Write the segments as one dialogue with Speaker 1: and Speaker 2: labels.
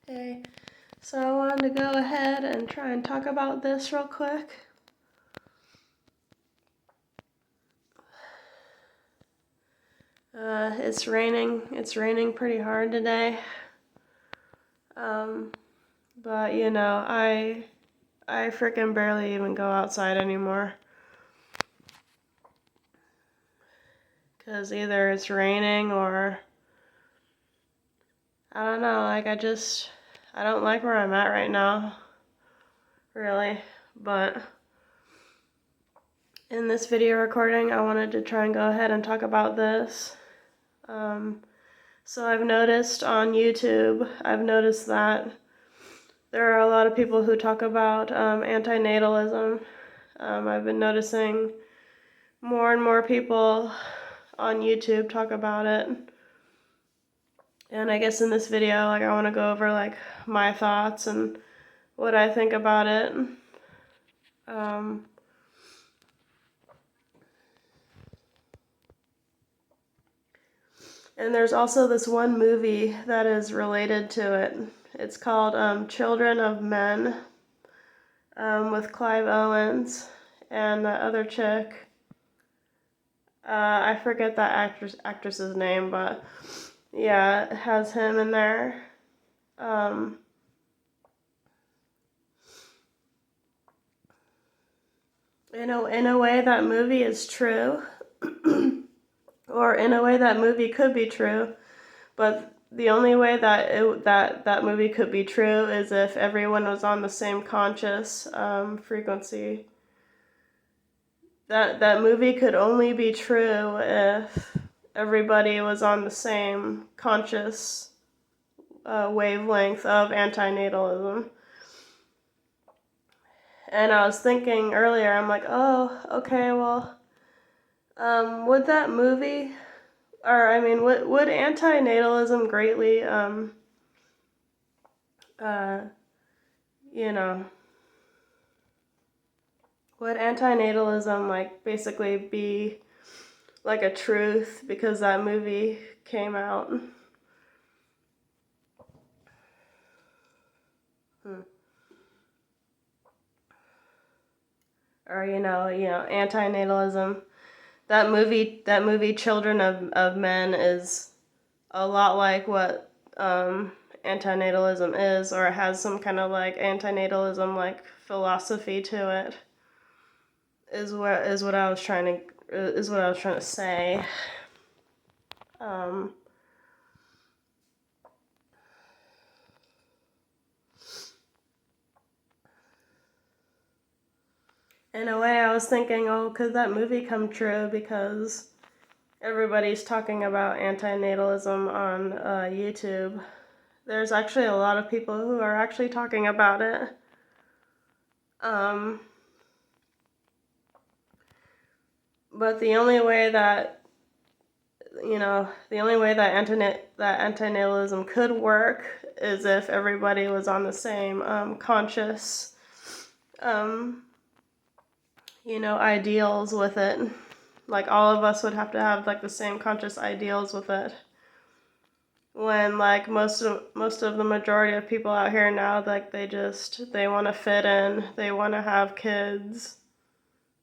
Speaker 1: Hey, so I wanted to go ahead and try and talk about this real quick. It's raining. It's raining pretty hard today. But you know, I freaking barely even go outside anymore. 'Cause either it's raining or I don't know, like I don't like where I'm at right now. Really. But in this video recording, I wanted to try and go ahead and talk about this. So I've noticed on YouTube, that there are a lot of people who talk about antinatalism. I've been noticing more and more people on YouTube talk about it. And I guess in this video, I want to go over my thoughts and what I think about it. And there's also this one movie that is related to it. It's called Children of Men, with Clive Owens and the other chick. I forget that actress's name, but yeah, it has him in there. In a way, that movie is true, or in a way, that movie could be true. But the only way that movie could be true is if everyone was on the same conscious frequency. That movie could only be true if everybody was on the same conscious wavelength of antinatalism. And I was thinking earlier, I'm like, oh, okay, well, would that movie, or I mean, would antinatalism greatly, you know, would antinatalism basically be like a truth because that movie came out? Or antinatalism. That movie, Children of Men, is a lot like what antinatalism is, or it has some kind of antinatalism philosophy to it. Is what I was trying to say. In a way, I was thinking, oh, could that movie come true? Because everybody's talking about antinatalism on YouTube. There's actually a lot of people who are actually talking about it. But the only way that antinatalism could work is if everybody was on the same conscious ideals with it. Like all of us would have to have the same conscious ideals with it. When most of the majority of people out here now, they want to fit in, they want to have kids,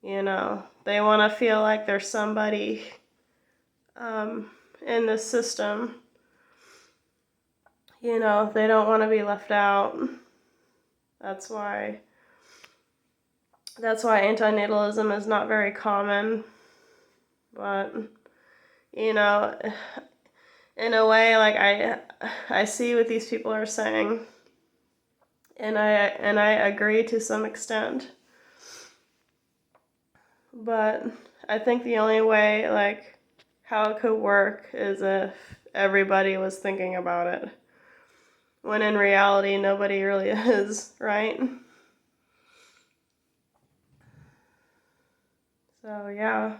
Speaker 1: they want to feel like there's somebody in the system. They don't want to be left out. That's why antinatalism is not very common. But in a way, I see what these people are saying, and I agree to some extent. But I think the only way how it could work is if everybody was thinking about it. When in reality, nobody really is, right? So, yeah.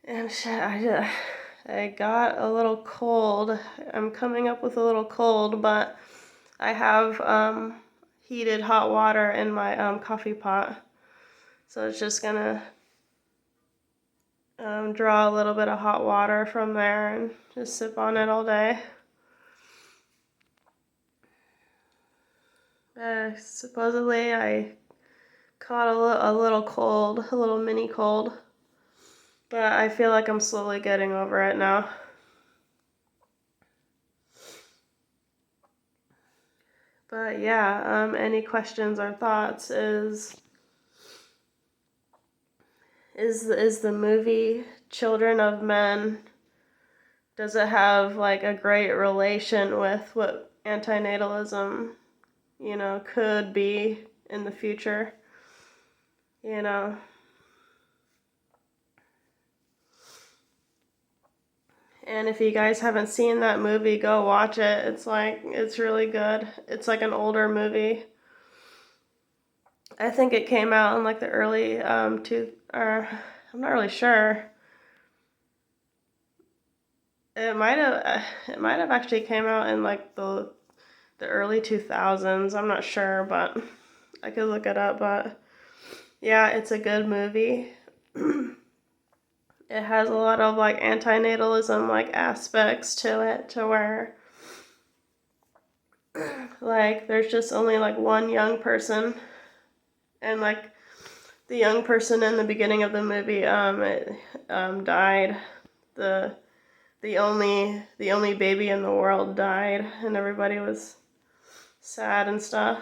Speaker 1: And shit, I got a little cold. I'm coming up with a little cold, but I have heated hot water in my coffee pot. So it's just gonna draw a little bit of hot water from there and just sip on it all day. Supposedly I caught a little cold, a little mini cold, but I feel like I'm slowly getting over it now. But yeah, any questions or thoughts? Is the movie Children of Men, does it have like a great relation with what antinatalism, could be in the future? You know. And if you guys haven't seen that movie, go watch it. It's really good. It's like an older movie. I think it came out in like the early I'm not really sure. It might have actually came out in like the early 2000s. I'm not sure, but I could look it up. But yeah, it's a good movie. It has a lot of like antinatalism like aspects to it, to where like there's just only like one young person, and like the young person in the beginning of the movie died. The only baby in the world died, and everybody was sad and stuff.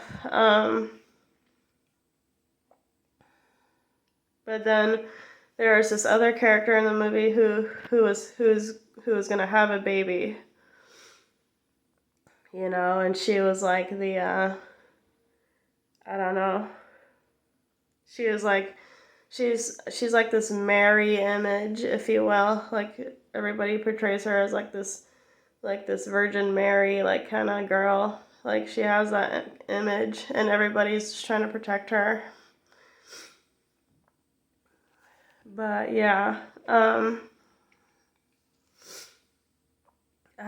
Speaker 1: But then there was this other character in the movie who was gonna have a baby, and she was like I don't know. She was like she's like this Mary image, if you will. Like everybody portrays her as like this Virgin Mary like kind of girl. Like she has that image, and everybody's just trying to protect her. But yeah, I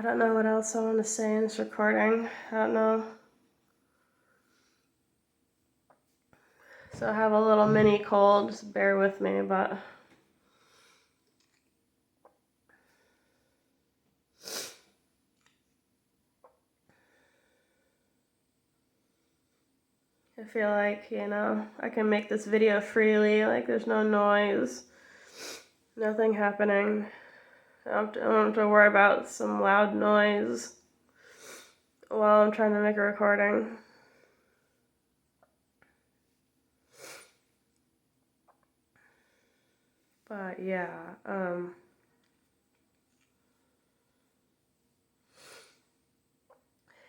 Speaker 1: don't know what else I want to say in this recording. I don't know. So I have a little mini cold, just bear with me, but I feel like, I can make this video freely, like there's no noise, nothing happening. I don't have to worry about some loud noise while I'm trying to make a recording. But yeah,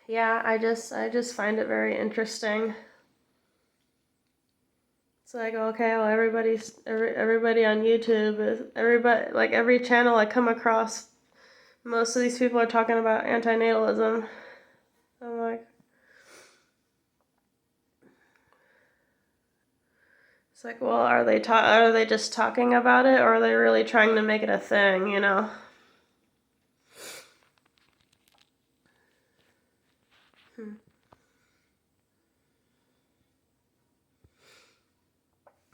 Speaker 1: I just find it very interesting. It's like, okay, well, everybody on YouTube is everybody, like every channel I come across, most of these people are talking about antinatalism. I'm like, it's like, well, are they just talking about it, or are they really trying to make it a thing,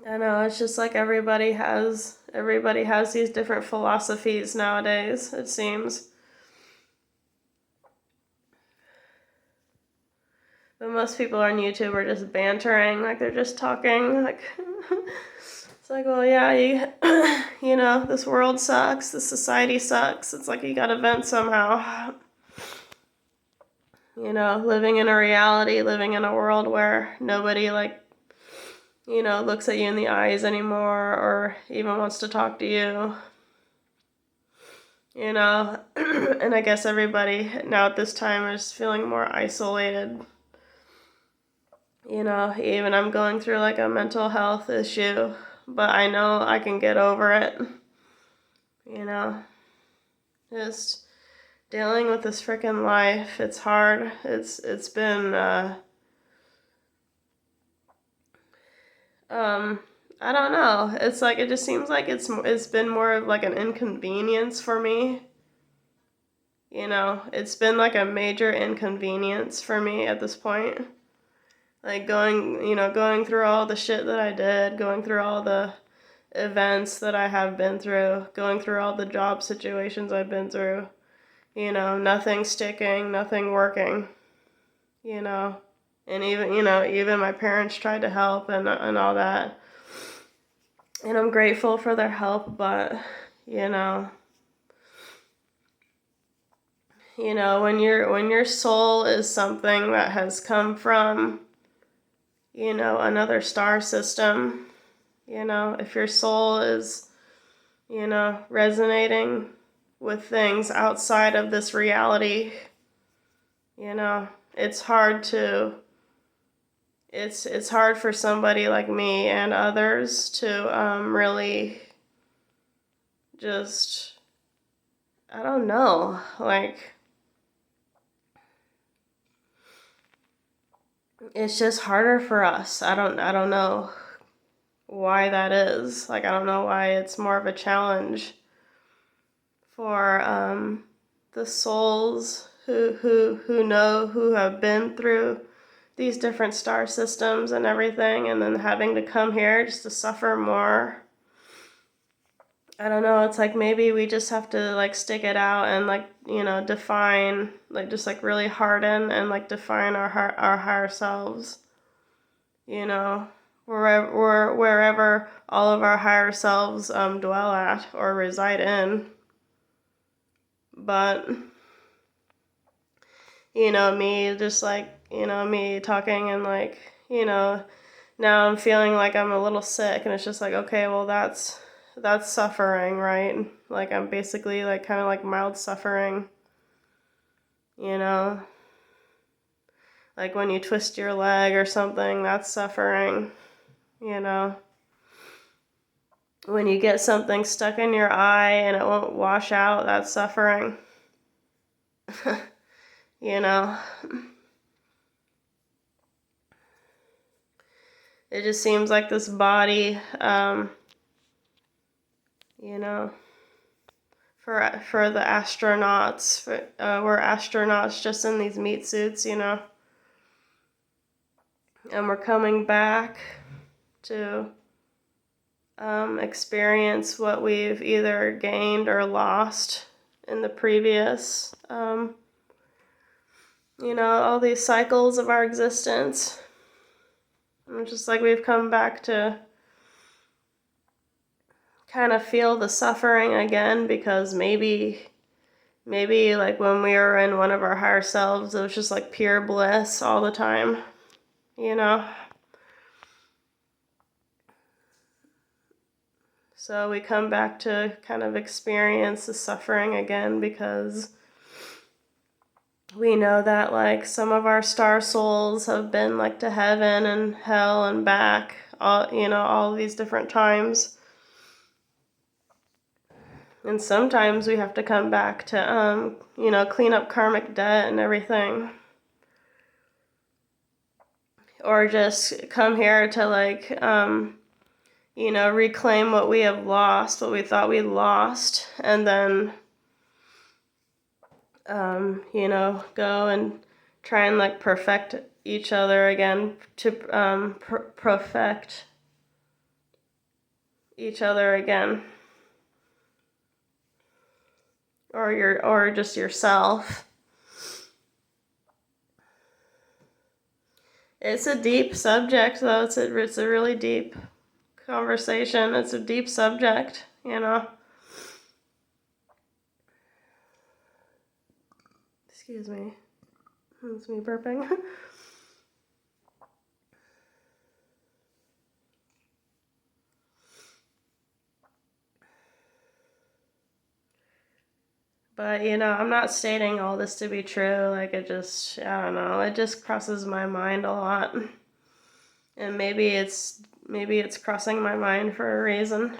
Speaker 1: I know, it's just like everybody has these different philosophies nowadays, it seems. But most people on YouTube are just bantering, like they're just talking, like it's like, well, yeah, this world sucks, this society sucks. It's like you gotta vent somehow. Living in a reality, living in a world where nobody looks at you in the eyes anymore or even wants to talk to you. And I guess everybody now at this time is feeling more isolated. Even I'm going through like a mental health issue, but I know I can get over it. Just dealing with this freaking life, it's hard. It's been I don't know. It's like it just seems like it's been more of like an inconvenience for me. It's been like a major inconvenience for me at this point. Like going through all the shit that I did, going through all the events that I have been through, going through all the job situations I've been through, nothing sticking, nothing working, you know. And even my parents tried to help and all that. And I'm grateful for their help, but, you know, when your soul is something that has come from, another star system, if your soul is, resonating with things outside of this reality, it's hard to it's hard for somebody like me and others to really just, I don't know, like, it's just harder for us. I don't know why that is. Like, I don't know why it's more of a challenge for the souls who have been through these different star systems and everything, and then having to come here just to suffer more. I don't know, it's like maybe we just have to like stick it out and like, define, like just like really harden and like define our higher selves, wherever all of our higher selves dwell at or reside in. But me just like, me talking and like, now I'm feeling like I'm a little sick, and it's just like, okay, well that's suffering, right? Like I'm basically like kind of like mild suffering, you know? Like when you twist your leg or something, that's suffering, you know? When you get something stuck in your eye and it won't wash out, that's suffering. you know? It just seems like this body, you know, for the astronauts, we're astronauts just in these meat suits, and we're coming back to experience what we've either gained or lost in the previous, all these cycles of our existence. And just like we've come back to kind of feel the suffering again, because maybe like when we were in one of our higher selves, it was just like pure bliss all the time, So we come back to kind of experience the suffering again, because we know that like some of our star souls have been like to heaven and hell and back, all these different times. And sometimes we have to come back to, clean up karmic debt and everything. Or just come here to like, reclaim what we have lost, what we thought we lost, and then, go and try and like perfect each other again, to perfect each other again, or just yourself. It's a deep subject, though. It's a really deep conversation. It's a deep subject, Excuse me. It's me burping. But, I'm not stating all this to be true. Like, I don't know. It just crosses my mind a lot. And maybe it's crossing my mind for a reason.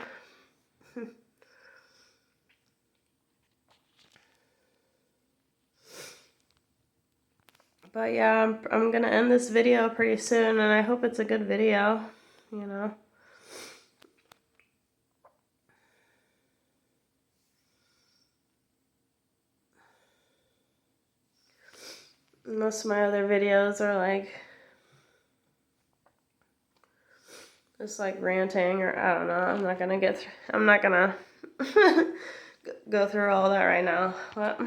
Speaker 1: But yeah, I'm gonna end this video pretty soon, and I hope it's a good video, Most of my other videos are like just like ranting, or I don't know. I'm not gonna go through all that right now. But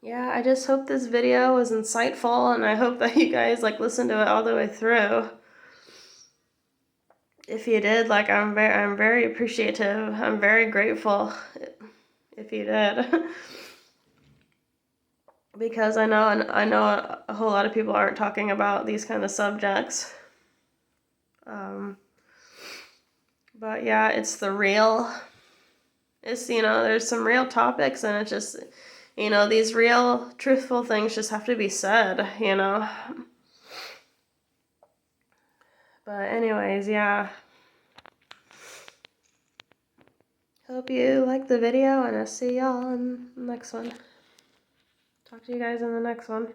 Speaker 1: yeah, I just hope this video was insightful, and I hope that you guys like listened to it all the way through. If you did, like, I'm very appreciative. I'm very grateful if you did. Because I know a whole lot of people aren't talking about these kind of subjects. But yeah, it's there's some real topics, and it's just, these real truthful things just have to be said. But anyways, yeah. Hope you liked the video, and I'll see y'all in the next one. Talk to you guys in the next one.